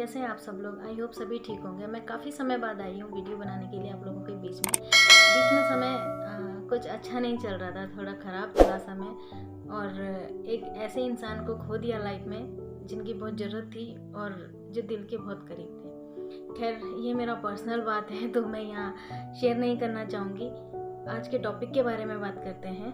कैसे हैं आप सब लोग। आई होप सभी ठीक होंगे। मैं काफ़ी समय बाद आई हूँ वीडियो बनाने के लिए आप लोगों के बीच में समय कुछ अच्छा नहीं चल रहा था, थोड़ा ख़राब चला समय, और एक ऐसे इंसान को खो दिया लाइफ में जिनकी बहुत ज़रूरत थी और जो दिल के बहुत करीब थे। खैर, ये मेरा पर्सनल बात है तो मैं यहाँ शेयर नहीं करना चाहूँगी। आज के टॉपिक के बारे में बात करते हैं।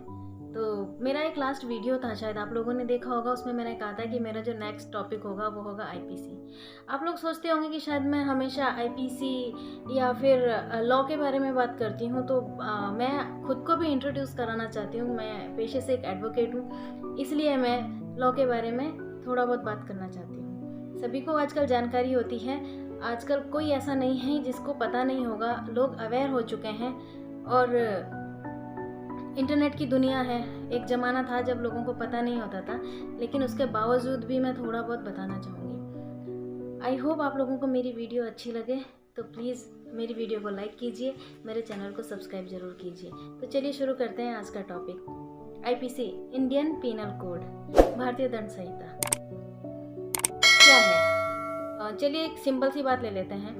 तो मेरा एक लास्ट वीडियो था, शायद आप लोगों ने देखा होगा। उसमें मैंने कहा था कि मेरा जो नेक्स्ट टॉपिक होगा वो होगा आईपीसी। आप लोग सोचते होंगे कि शायद मैं हमेशा आईपीसी या फिर लॉ के बारे में बात करती हूँ, तो मैं खुद को भी इंट्रोड्यूस कराना चाहती हूँ। मैं पेशे से एक एडवोकेट हूँ, इसलिए मैं लॉ के बारे में थोड़ा बहुत बात करना चाहती हूँ। सभी को आजकल जानकारी होती है, आजकल कोई ऐसा नहीं है जिसको पता नहीं होगा। लोग अवेयर हो चुके हैं और इंटरनेट की दुनिया है। एक ज़माना था जब लोगों को पता नहीं होता था, लेकिन उसके बावजूद भी मैं थोड़ा बहुत बताना चाहूँगी। आई होप आप लोगों को मेरी वीडियो अच्छी लगे, तो प्लीज़ मेरी वीडियो को लाइक कीजिए, मेरे चैनल को सब्सक्राइब ज़रूर कीजिए। तो चलिए शुरू करते हैं आज का topic. IPC, Indian penal code, भारतीय दंड संहिता क्या है। चलिए एक सिंपल सी बात ले लेते हैं,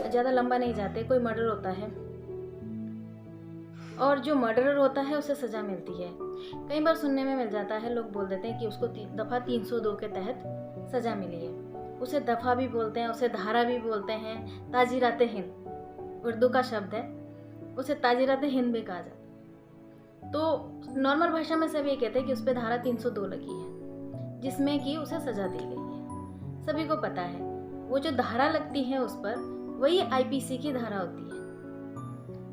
ज़्यादा लंबा नहीं जाते। कोई मर्डर होता है और जो मर्डरर होता है उसे सज़ा मिलती है। कई बार सुनने में मिल जाता है, लोग बोल देते हैं कि उसको दफ़ा 302 के तहत सज़ा मिली है। उसे दफ़ा भी बोलते हैं, उसे धारा भी बोलते हैं। ताजीरात हिंद उर्दू का शब्द है, उसे ताजीरात हिंद भी कहा जाता है। तो नॉर्मल भाषा में सब ये कहते हैं कि उस पर धारा 302 लगी है, जिसमें कि उसे सज़ा दी गई है। सभी को पता है वो जो धारा लगती है उस पर, वही आईपीसी की धारा होती है,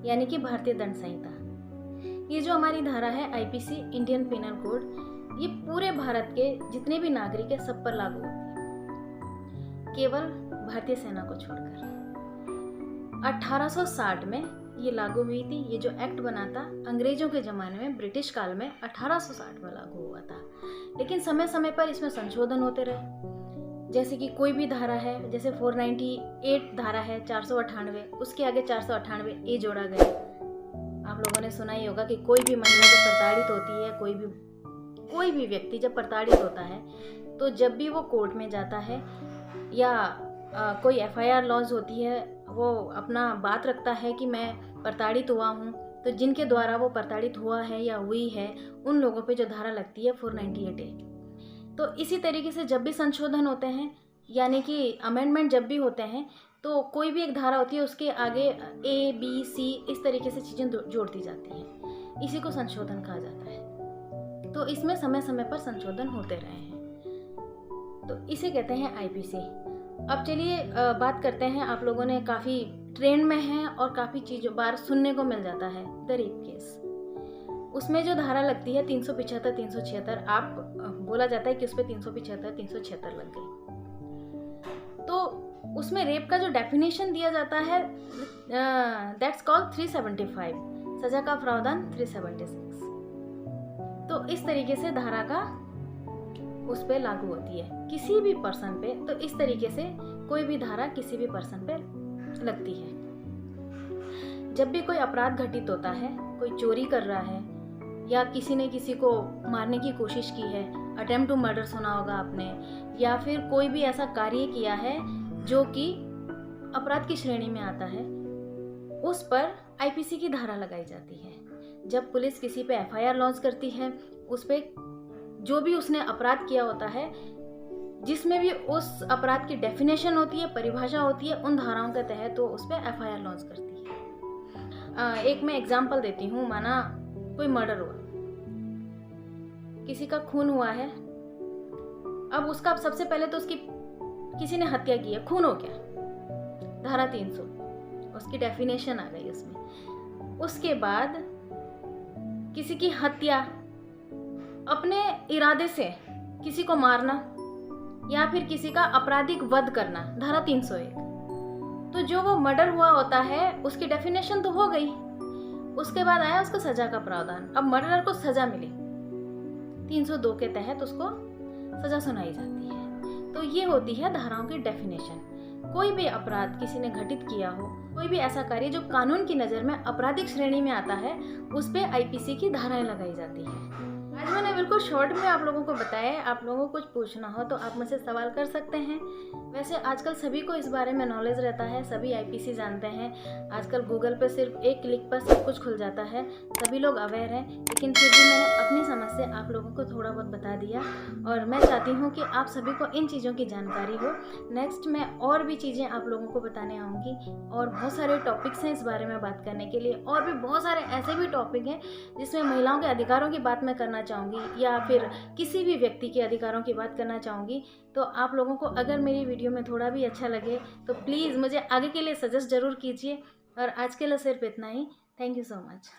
यानी कि भारतीय दंड संहिता। ये जो हमारी धारा है आईपीसी, इंडियन पीनल कोड, ये पूरे भारत के जितने भी नागरिक है सब पर लागू होती है, केवल भारतीय सेना को छोड़कर। 1860 में ये लागू हुई थी। ये जो एक्ट बना था अंग्रेजों के ज़माने में, ब्रिटिश काल में 1860 में लागू हुआ था। लेकिन समय समय पर इसमें संशोधन होते रहे। जैसे कि कोई भी धारा है, जैसे 498 धारा है, 498, उसके आगे 498 ए जोड़ा गया। आप लोगों ने सुना ही होगा कि कोई भी महिला जब प्रताड़ित होती है, कोई भी व्यक्ति जब प्रताड़ित होता है, तो जब भी वो कोर्ट में जाता है या कोई एफआईआर लॉन्च होती है, वो अपना बात रखता है कि मैं प्रताड़ित हुआ हूँ, तो जिनके द्वारा वो प्रताड़ित हुआ है या हुई है, उन लोगों पे जो धारा लगती है 498 ए। तो इसी तरीके से जब भी संशोधन होते हैं, यानी कि अमेंडमेंट जब भी होते हैं, तो कोई भी एक धारा होती है, उसके आगे ए बी सी इस तरीके से चीज़ें जोड़ती जाती हैं। इसी को संशोधन कहा जाता है। तो इसमें समय समय पर संशोधन होते रहे हैं, तो इसे कहते हैं आईपीसी। अब चलिए बात करते हैं। आप लोगों ने काफ़ी ट्रेंड में हैं और काफ़ी चीज़ों बार सुनने को मिल जाता है द रेप केस। उसमें जो धारा लगती है 375, 376, आप बोला जाता है कि उस पर 375, 376 लग गई। तो उसमें रेप का जो डेफिनेशन दिया जाता है, दैट्स कॉल्ड 375, सजा का प्रावधान 376। तो इस तरीके से धारा का उस पे लागू होती है किसी भी पर्सन पे। तो इस तरीके से कोई भी धारा किसी भी पर्सन पे लगती है। जब भी कोई अपराध घटित होता है, कोई चोरी कर रहा है या किसी ने किसी को मारने की कोशिश की है, अटेम्प्ट टू मर्डर सुना होगा आपने, या फिर कोई भी ऐसा कार्य किया है जो कि अपराध की श्रेणी में आता है, उस पर आईपीसी की धारा लगाई जाती है। जब पुलिस किसी पे एफआईआर लॉन्च करती है, उस पे जो भी उसने अपराध किया होता है, जिसमें भी उस अपराध की डेफिनेशन होती है, परिभाषा होती है, उन धाराओं के तहत तो उस पर एफआईआर लॉन्च करती है। एक मैं एग्जाम्पल देती हूँ। माना कोई मर्डर हुआ, किसी का खून हुआ है। अब उसका सबसे पहले तो उसकी किसी ने हत्या की है, खून हो गया, धारा 300, उसकी डेफिनेशन आ गई उसमें। उसके बाद किसी की हत्या, अपने इरादे से किसी को मारना या फिर किसी का आपराधिक वध करना, धारा 301। तो जो वो मर्डर हुआ होता है उसकी डेफिनेशन तो हो गई। उसके बाद आया उसको सजा का प्रावधान। अब मर्डरर को सजा मिली, 302 के तहत उसको सजा सुनाई जाती है। तो ये होती है धाराओं की डेफिनेशन। कोई भी अपराध किसी ने घटित किया हो, कोई भी ऐसा कार्य जो कानून की नज़र में आपराधिक श्रेणी में आता है, उस पे आईपीसी की धाराएं लगाई जाती है। आज मैंने बिल्कुल शॉर्ट में आप लोगों को बताया है। आप लोगों को कुछ पूछना हो तो आप मुझसे सवाल कर सकते हैं। वैसे आजकल सभी को इस बारे में नॉलेज रहता है, सभी आईपीसी जानते हैं। आजकल गूगल पे सिर्फ एक क्लिक पर सब कुछ खुल जाता है, सभी लोग अवेयर हैं। लेकिन फिर भी मैंने अपनी समझ से आप लोगों को थोड़ा बहुत बता दिया, और मैं चाहती हूँ कि आप सभी को इन चीज़ों की जानकारी हो। नेक्स्ट मैं और भी चीज़ें आप लोगों को बताने आऊँगी, और बहुत सारे टॉपिक्स हैं इस बारे में बात करने के लिए, और भी बहुत सारे ऐसे भी टॉपिक हैं जिसमें महिलाओं के अधिकारों की बात मैं करना चाहूँगी, या फिर किसी भी व्यक्ति के अधिकारों की बात करना चाहूँगी। तो आप लोगों को अगर मेरी वीडियो में थोड़ा भी अच्छा लगे तो प्लीज़ मुझे आगे के लिए सजेस्ट ज़रूर कीजिए। और आज के लिए सिर्फ इतना ही। Thank you so much.